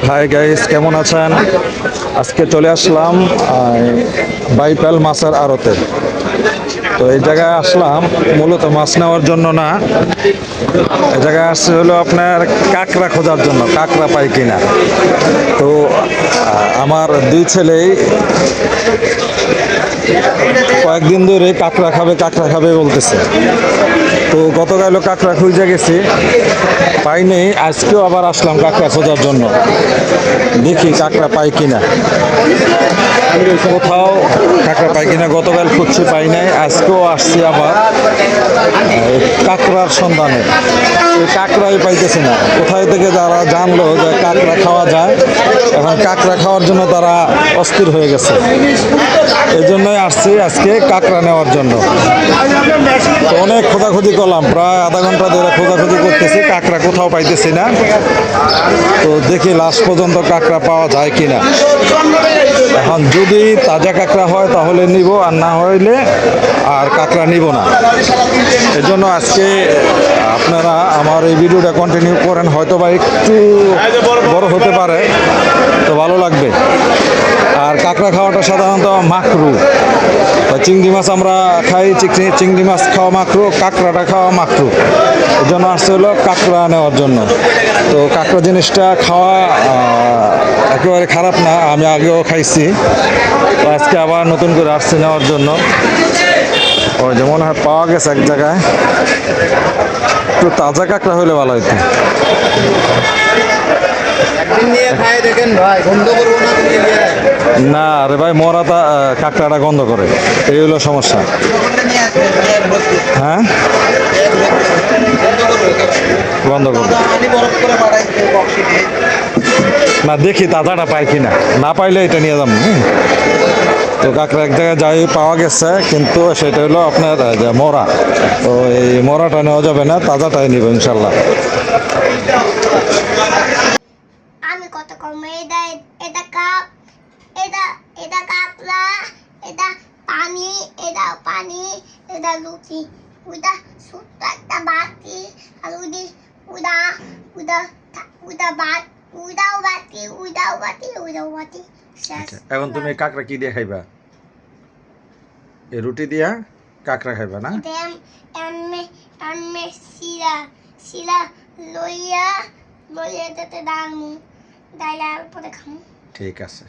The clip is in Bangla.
হাই গাইস, কেমন আছেন? আজকে চলে আসলাম বাইপাল মাছের আড়তে। তো এই জায়গায় আসলাম মূলত মাছ নেওয়ার জন্য না, এই জায়গায় আসছে হলো আপনার কাঁকড়া খোঁজার জন্য, কাঁকড়া পাই কিনা। তো আমার দুই ছেলেই কয়েকদিন ধরে কাঁকড়া খাবে বলতেছে। তো গতকালও কাঁকড়া খুঁজে গেছি, পাইনি। আজকেও আবার আসলাম কাঁকড়া খোঁজার জন্য, দেখি কাঁকড়া পাই কিনা। কোথাও কাঁকড়া পাই কিনা, গতকাল খুঁজছি পাই নাই, আজকেও আসছি আবার কাঁকড়ার সন্ধানে। এই কাঁকড়াই পাইতেছি না। কোথায় থেকে যারা জানলো যে কাঁকড়া খাওয়া যায়, এখন কাঁকড়া খাওয়ার জন্য তারা অস্থির হয়ে গেছে। এই জন্যই আসছি আজকে কাঁকড়া নেওয়ার জন্য। তো অনেক খোঁজাখুঁজি করলাম, প্রায় আধা ঘন্টা ধরে খোঁজাখুঁজি করতেছি, কাঁকড়া কোথাও পাইতেছি না। তো দেখি লাস্ট পর্যন্ত কাঁকড়া পাওয়া যায় কিনা। এখন যদি তাজা কাঁকড়া হয় তাহলে নিব, আর না হইলে আর কাঁকড়া নিব না। এর জন্য আজকে আপনারা আমার এই ভিডিওটা কন্টিনিউ করেন, হয়তো বা একটু বড় হতে পারে, তো ভালো লাগবে। আর কাঁকড়া খাওয়াটা সাধারণত মাকরু। চিংড়ি মাছ আমরা খাই, চিংড়ি মাছ খাওয়া মাকরু, কাঁকড়াটা খাওয়া মাকরু। এর জন্য আসতে হলো কাঁকড়া নেওয়ার জন্য। তো কাঁকড়া জিনিসটা খাওয়া একেবারে খারাপ না, আমি আগেও খাইছি। তো আজকে আবার নতুন করে আসছে নেওয়ার জন্য। ওই যে মনে হয় পাওয়া গেছে এক জায়গায়, একটু তাজা কাঁকড়া হইলে ভালো হইতো। না রে ভাই, মরাটা কাঁকড়াটা গন্ধ করে, এই হলো সমস্যা। হ্যাঁ, গন্ধ করে না। দেখি তাজাটা পাই কিনা, না পাইলে এটা নিয়ে যাবো। তো কাঁকড়া এক জায়গায় যাই পাওয়া গেছে, কিন্তু সেটা হলো আপনার যে মরা। তো এই মরাটা নেওয়া যাবে না, তাজাটাই নিব ইনশাল্লাহ। আমি কত কম এটা এটা কাপ এটা এটা কাপড়া এটা পানি এটা পানি এটা লুচি ওটা ছোট্ট একটা বাটি আর ওদি ওটা ওটা ওটা বাট ওটাও বাটি ওটাও বাটি ওটাও বাটি শেষ। এখন তুমি কাঁকড়া কি দিয়ে খাইবা? এই রুটি দিয়া কাঁকড়া খাইবা না? এমনি এমনি শিরা শিরা লইয়া লইয়া যেতে ডালমু ডাইলার পরে খামু। ঠিক আছে।